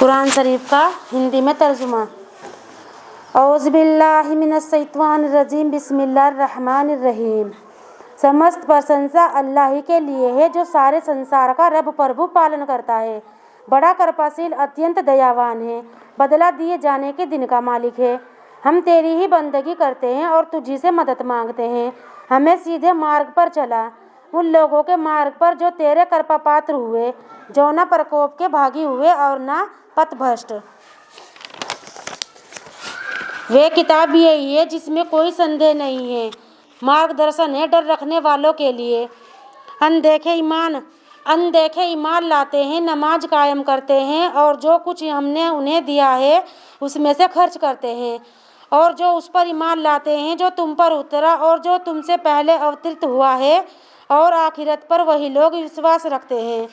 कुरान शरीफ का हिंदी में तर्जुमा। औज़ु बिल्लाहि मिनश्शैतानिर्रजीम, बिस्मिल्लाहिर्रहमानिर्रहीम। समस्त प्रशंसा अल्लाह ही के लिए है जो सारे संसार का रब प्रभु पालन करता है, बड़ा कृपाशील अत्यंत दयावान है, बदला दिए जाने के दिन का मालिक है। हम तेरी ही बंदगी करते हैं और तुझी से मदद मांगते हैं। हमें सीधे मार्ग पर चला, उन लोगों के मार्ग पर जो तेरे कृपा पात्र हुए, जो न प्रकोप के भागी हुए और न पथभ्रष्ट। वे किताब यही है जिसमें कोई संदेह नहीं है, मार्गदर्शन है डर रखने वालों के लिए। अनदेखे ईमान लाते हैं, नमाज कायम करते हैं और जो कुछ हमने उन्हें दिया है उसमें से खर्च करते हैं, और जो उस पर ईमान लाते हैं जो तुम पर उतरा और जो तुमसे पहले अवतरित हुआ है, और आखिरत पर वही लोग विश्वास रखते हैं।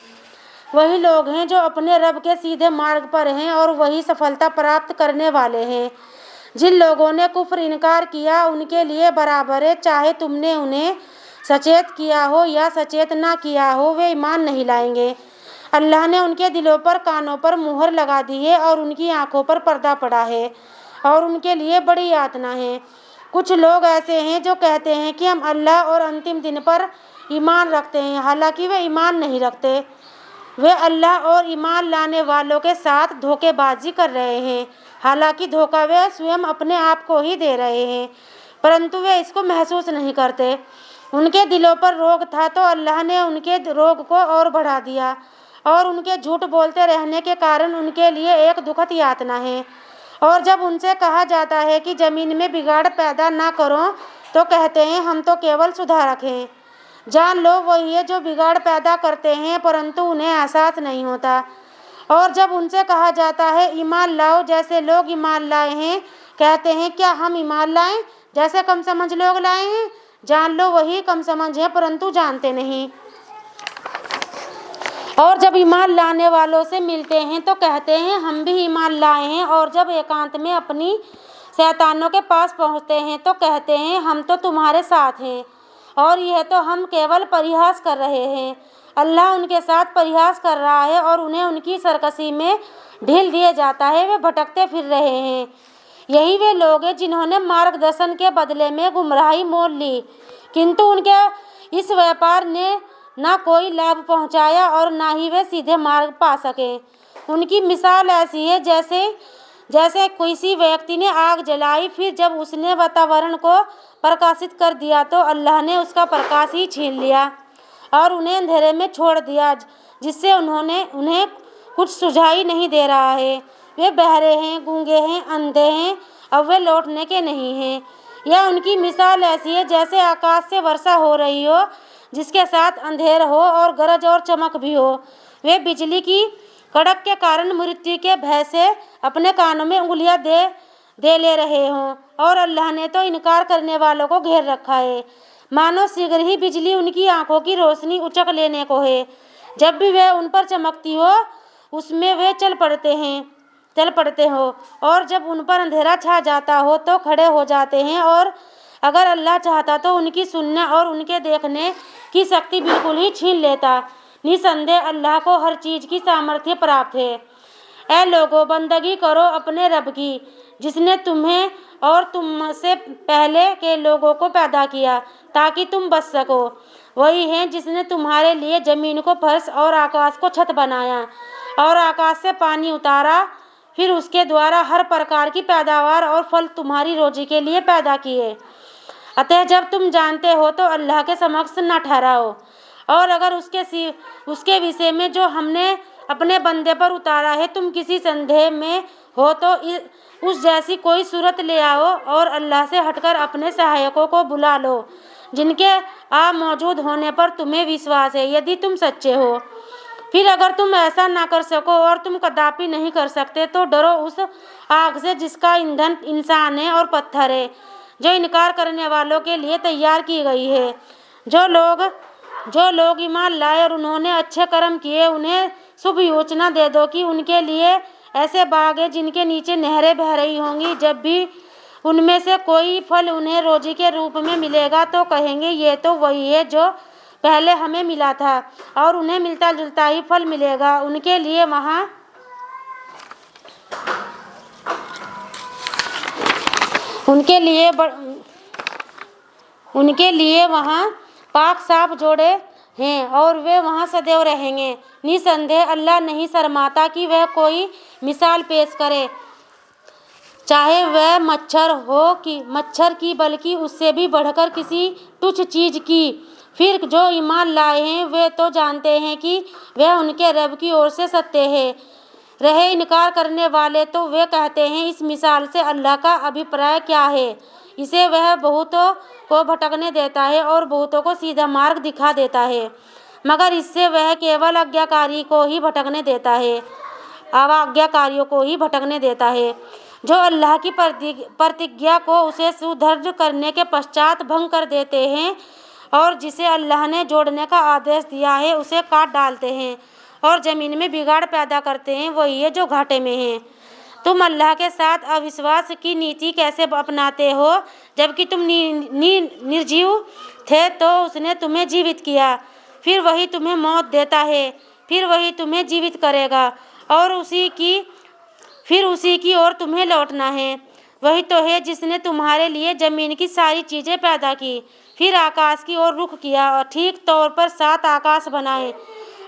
वही लोग हैं जो अपने रब के सीधे मार्ग पर हैं और वही सफलता प्राप्त करने वाले हैं। जिन लोगों ने कुफ्र इनकार किया उनके लिए बराबर है, चाहे तुमने उन्हें सचेत किया हो या सचेत ना किया हो, वे ईमान नहीं लाएंगे। अल्लाह ने उनके दिलों पर कानों पर मुहर लगा दी है और उनकी आंखों पर पर्दा पड़ा है और उनके लिए बड़ी यातना है। कुछ लोग ऐसे हैं जो कहते हैं कि हम अल्लाह और अंतिम दिन पर ईमान रखते हैं, हालांकि वे ईमान नहीं रखते। वे अल्लाह और ईमान लाने वालों के साथ धोखेबाजी कर रहे हैं, हालांकि धोखा वे स्वयं अपने आप को ही दे रहे हैं, परंतु वे इसको महसूस नहीं करते। उनके दिलों पर रोग था तो अल्लाह ने उनके रोग को और बढ़ा दिया, और उनके झूठ बोलते रहने के कारण उनके लिए एक दुखद यातना है। और जब उनसे कहा जाता है कि ज़मीन में बिगाड़ पैदा ना करो, तो कहते हैं हम तो केवल सुधारक हैं। जान लो वही है जो बिगाड़ पैदा करते हैं, परंतु उन्हें एहसास नहीं होता। और जब उनसे कहा जाता है ईमान लाओ जैसे लोग ईमान लाए हैं, कहते हैं क्या हम ईमान लाएं जैसे कम समझ लोग लाए हैं। जान लो वही कम समझ हैं, परंतु जानते नहीं। और जब ईमान लाने वालों से मिलते हैं तो कहते हैं हम भी ईमान लाए हैं, और जब एकांत में अपनी शैतानों के पास पहुँचते हैं तो कहते हैं हम तो तुम्हारे साथ हैं, और यह तो हम केवल परिहास कर रहे हैं। अल्लाह उनके साथ परिहास कर रहा है और उन्हें उनकी सरकशी में ढील दिया जाता है, वे भटकते फिर रहे हैं। यही वे लोग हैं जिन्होंने मार्गदर्शन के बदले में गुमराही मोल ली, किंतु उनके इस व्यापार ने ना कोई लाभ पहुंचाया और ना ही वे सीधे मार्ग पा सके। उनकी मिसाल ऐसी है जैसे किसी व्यक्ति ने आग जलाई, फिर जब उसने वातावरण को प्रकाशित कर दिया तो अल्लाह ने उसका प्रकाश ही छीन लिया और उन्हें अंधेरे में छोड़ दिया, जिससे उन्हें कुछ सुझाई नहीं दे रहा है। वे बहरे हैं, गूंगे हैं, अंधे हैं, अब वे लौटने के नहीं हैं। यह उनकी मिसाल ऐसी है जैसे आकाश से वर्षा हो रही हो, जिसके साथ अंधेर हो और गरज और चमक भी हो। वे बिजली की कड़क के कारण मृत्यु के भय से अपने कानों में उंगलियां दे ले रहे हों, और अल्लाह ने तो इनकार करने वालों को घेर रखा है, मानो शीघ्र ही बिजली उनकी आंखों की रोशनी उचक लेने को है। जब भी वह उन पर चमकती हो उसमें वे चल पड़ते हो, और जब उन पर अंधेरा छा जाता हो तो खड़े हो जाते हैं। और अगर अल्लाह चाहता तो उनकी सुनने और उनके देखने की शक्ति बिल्कुल ही छीन लेता। निसंदेह अल्लाह को हर चीज़ की सामर्थ्य प्राप्त है। ऐ लोगों, बंदगी करो अपने रब की, जिसने तुम्हें और तुमसे पहले के लोगों को पैदा किया ताकि तुम बच सको। वही है जिसने तुम्हारे लिए ज़मीन को फर्श और आकाश को छत बनाया, और आकाश से पानी उतारा, फिर उसके द्वारा हर प्रकार की पैदावार और फल तुम्हारी रोजी के लिए पैदा किए। अतः जब तुम जानते हो तो अल्लाह के समक्ष न ठहराओ, और अगर उसके विषय में जो हमने अपने बंदे पर उतारा है तुम किसी संदेह में हो तो उस जैसी कोई सूरत ले आओ, और अल्लाह से हटकर अपने सहायकों को बुला लो जिनके मौजूद होने पर तुम्हें विश्वास है, यदि तुम सच्चे हो। फिर अगर तुम ऐसा ना कर सको और तुम कदापि नहीं कर सकते तो डरो उस आग से जिसका ईंधन इंसान है और पत्थर है, जो इनकार करने वालों के लिए तैयार की गई है। जो लोग ईमान लाए और उन्होंने अच्छे कर्म किए, उन्हें शुभ योजना दे दो कि उनके लिए ऐसे बाग हैं जिनके नीचे नहरें बह रही होंगी। जब भी उनमें से कोई फल उन्हें रोजी के रूप में मिलेगा तो कहेंगे ये तो वही है जो पहले हमें मिला था, और उन्हें मिलता जुलता ही फल मिलेगा। उनके लिए वहाँ उनके लिए वहाँ पाक साफ जोड़े हैं और वे वहाँ सदैव रहेंगे। निसंदेह अल्लाह नहीं शर्माता कि वह कोई मिसाल पेश करे, चाहे वह मच्छर की बल्कि उससे भी बढ़कर किसी तुच्छ चीज़ की। फिर जो ईमान लाए हैं वे तो जानते हैं कि वह उनके रब की ओर से सत्य है। रहे इनकार करने वाले तो वे कहते हैं इस मिसाल से अल्लाह का अभिप्राय क्या है। इसे वह बहुतों को भटकने देता है और बहुतों को सीधा मार्ग दिखा देता है, मगर इससे वह केवल आज्ञाकारियों को ही भटकने देता है जो अल्लाह की प्रतिज्ञा को उसे सुदृढ़ करने के पश्चात भंग कर देते हैं और जिसे अल्लाह ने जोड़ने का आदेश दिया है उसे काट डालते हैं और ज़मीन में बिगाड़ पैदा करते हैं। वही है जो घाटे में है। तुम अल्लाह के साथ अविश्वास की नीति कैसे अपनाते हो? जबकि तुम निर्जीव थे तो उसने तुम्हें जीवित किया, फिर वही तुम्हें मौत देता है, फिर वही तुम्हें जीवित करेगा और फिर उसी की ओर तुम्हें लौटना है। वही तो है जिसने तुम्हारे लिए ज़मीन की सारी चीज़ें पैदा की, फिर आकाश की ओर रुख किया और ठीक तौर पर 7 आकाश बनाए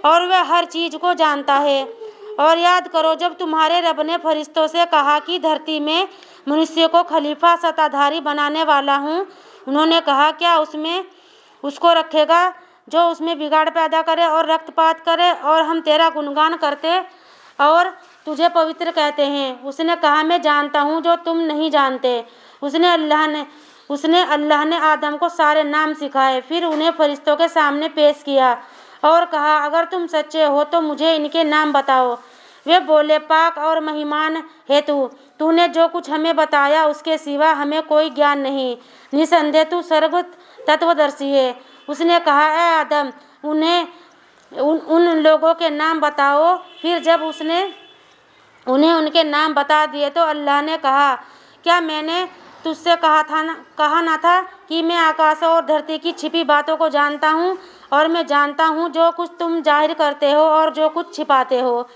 और वह हर चीज़ को जानता है। और याद करो जब तुम्हारे रब ने फरिश्तों से कहा कि धरती में मनुष्य को खलीफा सत्ताधारी बनाने वाला हूँ, उन्होंने कहा क्या उसको रखेगा जो उसमें बिगाड़ पैदा करे और रक्तपात करे? और हम तेरा गुणगान करते और तुझे पवित्र कहते हैं। उसने कहा मैं जानता हूँ जो तुम नहीं जानते। उसने अल्लाह ने आदम को सारे नाम सिखाए, फिर उन्हें फरिश्तों के सामने पेश किया और कहा अगर तुम सच्चे हो तो मुझे इनके नाम बताओ। वे बोले पाक और महिमान है तूने जो कुछ हमें बताया उसके सिवा हमें कोई ज्ञान नहीं। निसंदेह तू सर्व तत्वदर्शी है। उसने कहा ए आदम उन लोगों के नाम बताओ। फिर जब उसने उन्हें उनके नाम बता दिए तो अल्लाह ने कहा क्या मैंने तुझसे कहा ना था कि मैं आकाश और धरती की छिपी बातों को जानता हूँ और मैं जानता हूँ जो कुछ तुम जाहिर करते हो और जो कुछ छिपाते हो।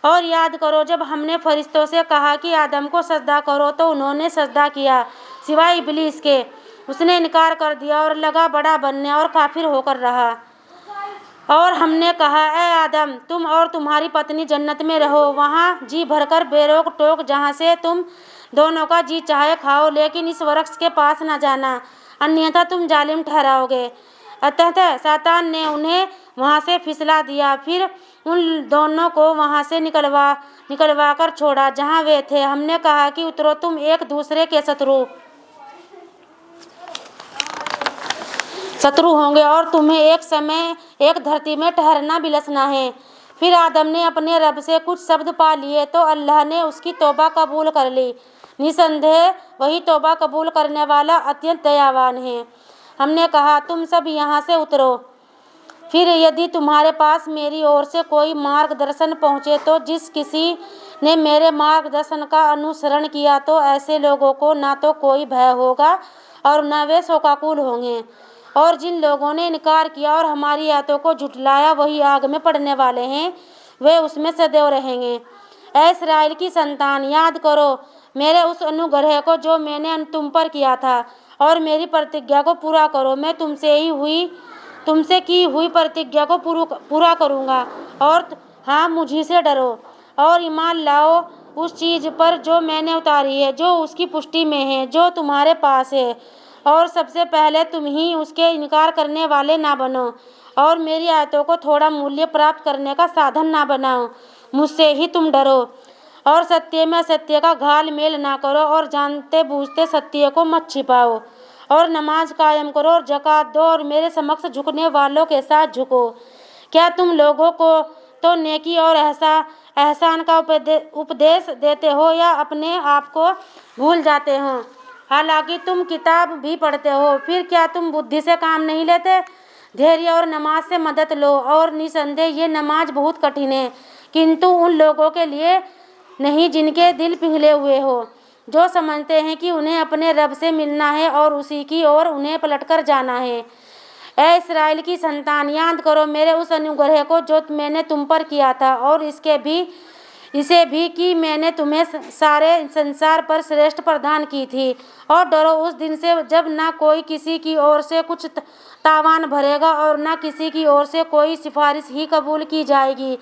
और याद करो जब हमने फरिश्तों से कहा कि आदम को सजदा करो तो उन्होंने सजदा किया सिवाय इब्लीस के। उसने इनकार कर दिया और लगा बड़ा बनने और काफिर होकर रहा। और हमने कहा ए आदम तुम और तुम्हारी पत्नी जन्नत में रहो, वहाँ जी भरकर बेरोक टोक जहाँ से तुम दोनों का जी चाहे खाओ, लेकिन इस वृक्ष के पास न जाना अन्यथा तुम जालिम ठहराओगे। अतः शैतान ने उन्हें वहाँ से फिसला दिया, फिर उन दोनों को वहाँ से निकलवा कर छोड़ा जहाँ वे थे। हमने कहा कि उतरो तुम एक दूसरे के शत्रु होंगे और तुम्हें एक समय एक धरती में ठहरना बिलसना है। फिर आदम ने अपने रब से कुछ शब्द पा लिए तो अल्लाह ने उसकी तौबा कबूल कर ली। निसंदेह वही तौबा कबूल करने वाला अत्यंत दयावान है। हमने कहा तुम सब यहाँ से उतरो, फिर यदि तुम्हारे पास मेरी ओर से कोई मार्गदर्शन पहुँचे तो जिस किसी ने मेरे मार्गदर्शन का अनुसरण किया तो ऐसे लोगों को ना तो कोई भय होगा और न वे शोकाकुल होंगे। और जिन लोगों ने इनकार किया और हमारी आयतों को झुठलाया वही आग में पड़ने वाले हैं, वे उसमें सदैव रहेंगे। ऐ इस्राएल की संतान याद करो मेरे उस अनुग्रह को जो मैंने तुम पर किया था और मेरी प्रतिज्ञा को पूरा करो। मैं तुमसे की हुई प्रतिज्ञा को पूरा करूँगा और हाँ मुझी से डरो और ईमान लाओ उस चीज़ पर जो मैंने उतारी है, जो उसकी पुष्टि में है, जो तुम्हारे पास है। और सबसे पहले तुम ही उसके इनकार करने वाले ना बनो और मेरी आयतों को थोड़ा मूल्य प्राप्त करने का साधन ना बनाओ। मुझसे ही तुम डरो और सत्य में असत्य का घाल मेल ना करो और जानते बूझते सत्य को मत छिपाओ और नमाज कायम करो और ज़कात दो और मेरे समक्ष झुकने वालों के साथ झुको। क्या तुम लोगों को तो नेकी और एहसान का उपदेश देते हो या अपने आप को भूल जाते हो? हालांकि तुम किताब भी पढ़ते हो, फिर क्या तुम बुद्धि से काम नहीं लेते? धैर्य और नमाज से मदद लो और निसंदेह ये नमाज बहुत कठिन है, किंतु उन लोगों के लिए नहीं जिनके दिल पिघले हुए हो, जो समझते हैं कि उन्हें अपने रब से मिलना है और उसी की ओर उन्हें पलटकर जाना है। ऐ इस्राएल की संतान याद करो मेरे उस अनुग्रह को जो मैंने तुम पर किया था और इसे भी कि मैंने तुम्हें सारे संसार पर श्रेष्ठ प्रदान की थी। और डरो उस दिन से जब ना कोई किसी की ओर से कुछ तावान भरेगा और ना किसी की ओर से कोई सिफारिश ही कबूल की जाएगी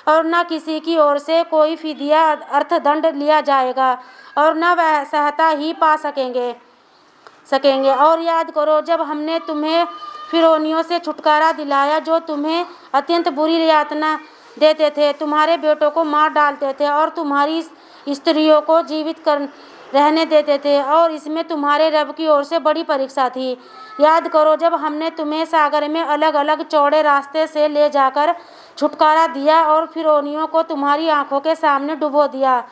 और ना किसी की ओर से कोई फिदिया अर्थदंड लिया जाएगा और ना वह सहायता ही पा सकेंगे। और याद करो जब हमने तुम्हें फिरौनियों से छुटकारा दिलाया जो तुम्हें अत्यंत बुरी यातना देते थे, तुम्हारे बेटों को मार डालते थे और तुम्हारी स्त्रियों को जीवित रहने देते थे, और इसमें तुम्हारे रब की ओर से बड़ी परीक्षा थी। याद करो जब हमने तुम्हें सागर में अलग अलग चौड़े रास्ते से ले जाकर छुटकारा दिया और फिरौनियों को तुम्हारी आंखों के सामने डुबो दिया।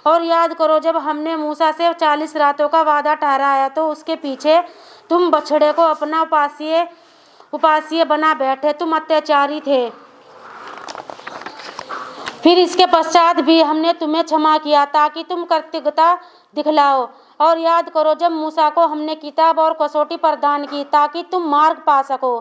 और याद करो जब हमने मूसा से 40 रातों का वादा ठहराया तो उसके पीछे तुम बछड़े को अपना उपास्य बना बैठे, तुम अत्याचारी थे। फिर इसके पश्चात भी हमने तुम्हें क्षमा किया ताकि तुम कृतज्ञता दिखलाओ। और याद करो जब मूसा को हमने किताब और कसौटी प्रदान की ताकि तुम मार्ग पा सको।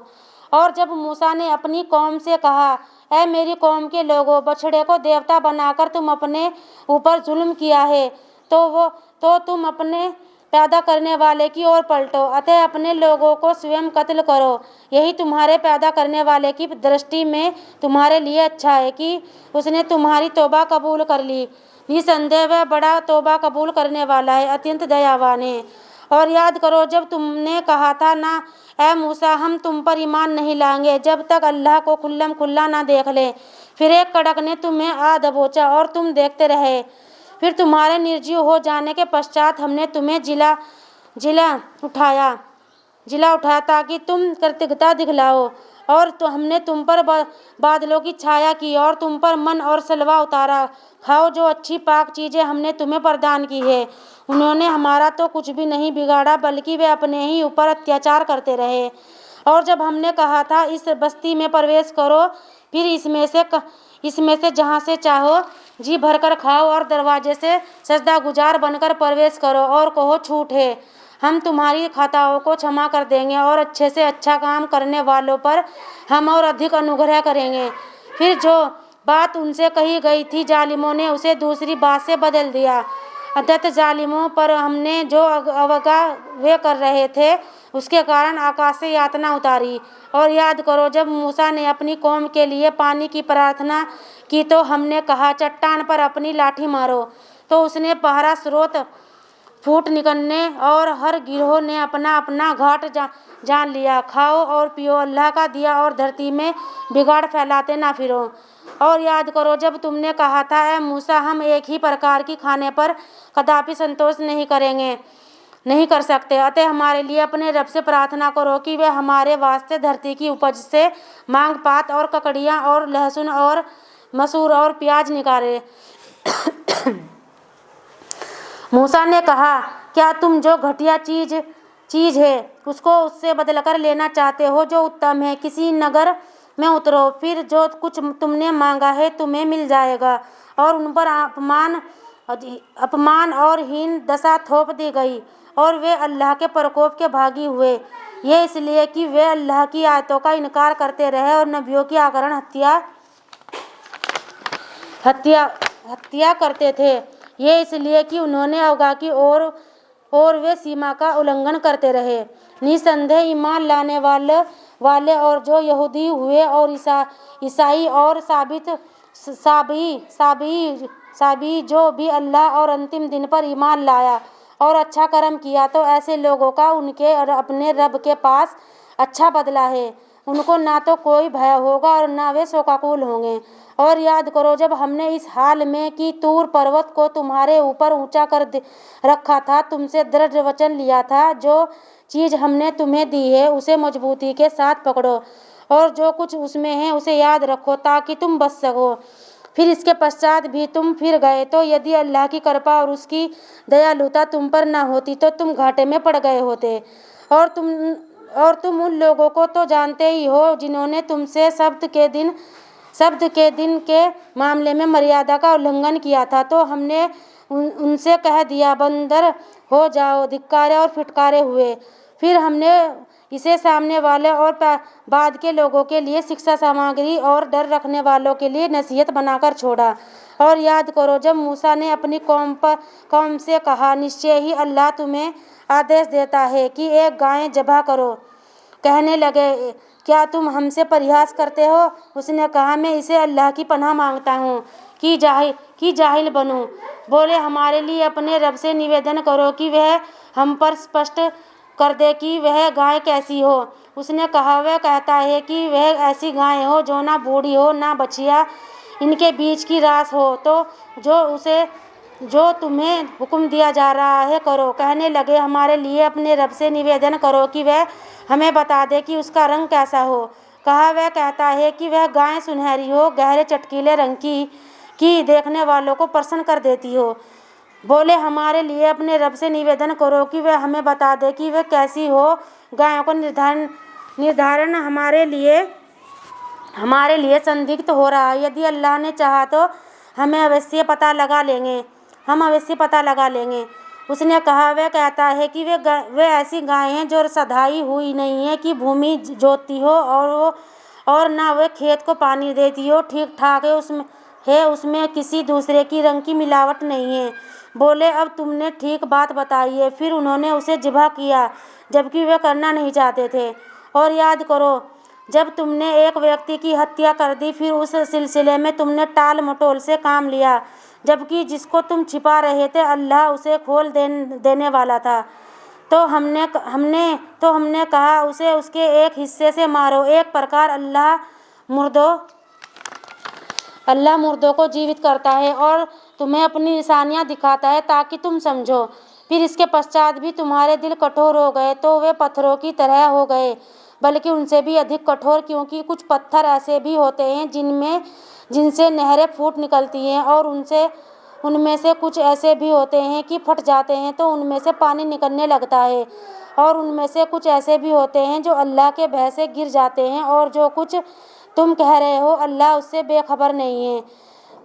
और जब मूसा ने अपनी कौम से कहा, ऐ मेरी कौम के लोगों, बछड़े को देवता बनाकर तुम अपने ऊपर जुल्म किया है, तो तुम अपने पैदा करने वाले की ओर पलटो, अतः अपने लोगों को स्वयं कत्ल करो। यही तुम्हारे पैदा करने वाले की दृष्टि में तुम्हारे लिए अच्छा है कि उसने तुम्हारी तौबा कबूल कर ली। निसंदेह वह बड़ा तौबा कबूल करने वाला है, अत्यंत दयावान है। और याद करो जब तुमने कहा था ना, ऐ मूसा, हम तुम पर ईमान नहीं लाएंगे जब तक अल्लाह को खुल्लम खुल्ला ना देख ले। फिर एक कड़क ने तुम्हें आ दबोचा और तुम देखते रहे। फिर तुम्हारे निर्जीव हो जाने के पश्चात हमने तुम्हें जिला उठाया ताकि तुम कृतज्ञता दिखलाओ। और तो हमने तुम पर बादलों की छाया की और तुम पर मन और सलवा उतारा। खाओ जो अच्छी पाक चीज़ें हमने तुम्हें प्रदान की है। उन्होंने हमारा तो कुछ भी नहीं बिगाड़ा, बल्कि वे अपने ही ऊपर अत्याचार करते रहे। और जब हमने कहा था इस बस्ती में प्रवेश करो, फिर इसमें से जहाँ से चाहो जी भरकर खाओ और दरवाजे से सजदा गुजार बनकर प्रवेश करो और कहो छूट है, हम तुम्हारी खताओं को क्षमा कर देंगे और अच्छे से अच्छा काम करने वालों पर हम और अधिक अनुग्रह करेंगे। फिर जो बात उनसे कही गई थी जालिमों ने उसे दूसरी बात से बदल दिया। अतः जालिमों पर हमने जो अवज्ञा वे कर रहे थे उसके कारण आकाश से यातना उतारी। और याद करो जब मूसा ने अपनी कौम के लिए पानी की प्रार्थना की तो हमने कहा, चट्टान पर अपनी लाठी मारो, तो उसने पहरा स्रोत फूट निकलने और हर गिरोह ने अपना अपना घाट जान लिया। खाओ और पियो, अल्लाह का दिया और धरती में बिगाड़ फैलाते ना फिरो। और याद करो जब तुमने कहा था, ऐ मूसा, हम एक ही प्रकार की खाने पर कदापि संतोष नहीं कर सकते, अतः हमारे लिए अपने रब से प्रार्थना करो कि वे हमारे वास्ते धरती की उपज से मांग पात और ककड़ियाँ और लहसुन और मसूर और प्याज निकाले। मूसा ने कहा, क्या तुम जो घटिया चीज है उसको उससे बदलकर लेना चाहते हो जो उत्तम है? किसी नगर में उतरो, फिर जो कुछ तुमने मांगा है तुम्हें मिल जाएगा। और उन पर अपमान और हीन दशा थोप दी गई और वे अल्लाह के प्रकोप के भागी हुए। ये इसलिए कि वे अल्लाह की आयतों का इनकार करते रहे और नबियों की आकरण हत्या करते थे। ये इसलिए कि उन्होंने अवज्ञा की और वे सीमा का उल्लंघन करते रहे। निसंदेह ईमान लाने वाले और जो यहूदी हुए और ईसाई और साबी जो भी अल्लाह और अंतिम दिन पर ईमान लाया और अच्छा कर्म किया, तो ऐसे लोगों का उनके और अपने रब के पास अच्छा बदला है। उनको ना तो कोई भय होगा और ना वे शोकाकुल होंगे। और याद करो जब हमने इस हाल में कि तूर पर्वत को तुम्हारे ऊपर ऊंचा कर रखा था, तुमसे दृढ़ वचन लिया था, जो चीज़ हमने तुम्हें दी है उसे मजबूती के साथ पकड़ो और जो कुछ उसमें है उसे याद रखो ताकि तुम बच सको। फिर इसके पश्चात भी तुम फिर गए, तो यदि अल्लाह की कृपा और उसकी दयालुता तुम पर न होती तो तुम घाटे में पड़ गए होते। और तुम उन लोगों को तो जानते ही हो जिन्होंने तुमसे शब्द के दिन के मामले में मर्यादा का उल्लंघन किया था, तो हमने उनसे कह दिया, बंदर हो जाओ, धिक्कारे और फिटकारे हुए। फिर हमने इसे सामने वाले और बाद के लोगों के लिए शिक्षा सामग्री और डर रखने वालों के लिए नसीहत बनाकर छोड़ा। और याद करो जब मूसा ने अपनी कौम से कहा, निश्चय ही अल्लाह तुम्हें आदेश देता है कि एक गाय ज़बह करो। कहने लगे, क्या तुम हमसे परिहास करते हो? उसने कहा, मैं इसे अल्लाह की पनाह मांगता हूँ कि जाहिल बनूं। बोले, हमारे लिए अपने रब से निवेदन करो कि वह हम पर स्पष्ट कर दे कि वह गाय कैसी हो। उसने कहा, वह कहता है कि वह ऐसी गाय हो जो ना बूढ़ी हो ना बछिया, इनके बीच की रास हो। तो जो तुम्हें हुक्म दिया जा रहा है करो। कहने लगे, हमारे लिए अपने रब से निवेदन करो कि वह हमें बता दे कि उसका रंग कैसा हो। कहा, वह कहता है कि वह गाय सुनहरी हो, गहरे चटकीले रंग की देखने वालों को प्रसन्न कर देती हो। बोले, हमारे लिए अपने रब से निवेदन करो कि वह हमें बता दे कि वह कैसी हो। गायों का निर्धारण हमारे लिए संदिग्ध हो रहा है। यदि अल्लाह ने चाहा तो हम अवश्य पता लगा लेंगे। उसने कहा, वह कहता है कि वे ऐसी गाय हैं जो सधाई हुई नहीं है कि भूमि जोतती हो और ना वे खेत को पानी देती हो। ठीक ठाक है, उसमें किसी दूसरे की रंग की मिलावट नहीं है। बोले, अब तुमने ठीक बात बताई है। फिर उन्होंने उसे ज़िबह किया जबकि वे करना नहीं चाहते थे। और याद करो जब तुमने एक व्यक्ति की हत्या कर दी, फिर उस सिलसिले में तुमने टाल मटोल से काम लिया, जबकि जिसको तुम छिपा रहे थे अल्लाह उसे खोल देने वाला था। तो हमने कहा, उसे उसके एक हिस्से से मारो। एक प्रकार अल्लाह मुर्दों को जीवित करता है और तुम्हें अपनी निशानियां दिखाता है ताकि तुम समझो। फिर इसके पश्चात भी तुम्हारे दिल कठोर हो गए तो वे पत्थरों की तरह हो गए, बल्कि उनसे भी अधिक कठोर, क्योंकि कुछ पत्थर ऐसे भी होते हैं जिनसे नहरें फूट निकलती हैं, और उनमें से कुछ ऐसे भी होते हैं कि फट जाते हैं तो उनमें से पानी निकलने लगता है, और उनमें से कुछ ऐसे भी होते हैं जो अल्लाह के भय से गिर जाते हैं, और जो कुछ तुम कह रहे हो अल्लाह उससे बेखबर नहीं है।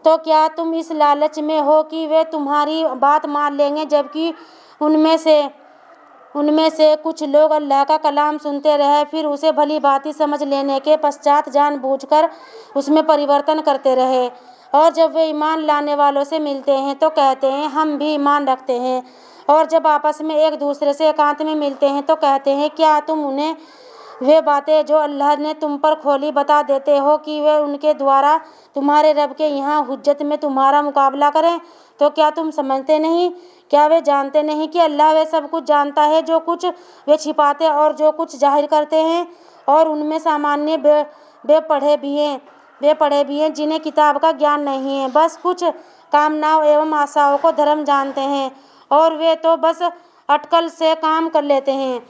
तो क्या तुम इस लालच में हो कि वे तुम्हारी बात मान लेंगे, जबकि उनमें से कुछ लोग अल्लाह का कलाम सुनते रहे, फिर उसे भली भांति समझ लेने के पश्चात जानबूझकर उसमें परिवर्तन करते रहे। और जब वे ईमान लाने वालों से मिलते हैं तो कहते हैं, हम भी ईमान रखते हैं। और जब आपस में एक दूसरे से एकांत में मिलते हैं तो कहते हैं, क्या तुम उन्हें वे बातें जो अल्लाह ने तुम पर खोली बता देते हो कि वे उनके द्वारा तुम्हारे रब के यहाँ हुज्जत में तुम्हारा मुकाबला करें? तो क्या तुम समझते नहीं? क्या वे जानते नहीं कि अल्लाह वे सब कुछ जानता है, जो कुछ वे छिपाते और जो कुछ जाहिर करते हैं? और उनमें सामान्य बेपढ़े भी हैं जिन्हें किताब का ज्ञान नहीं है, बस कुछ कामनाओं एवं आशाओं को धर्म जानते हैं, और वे तो बस अटकल से काम कर लेते हैं।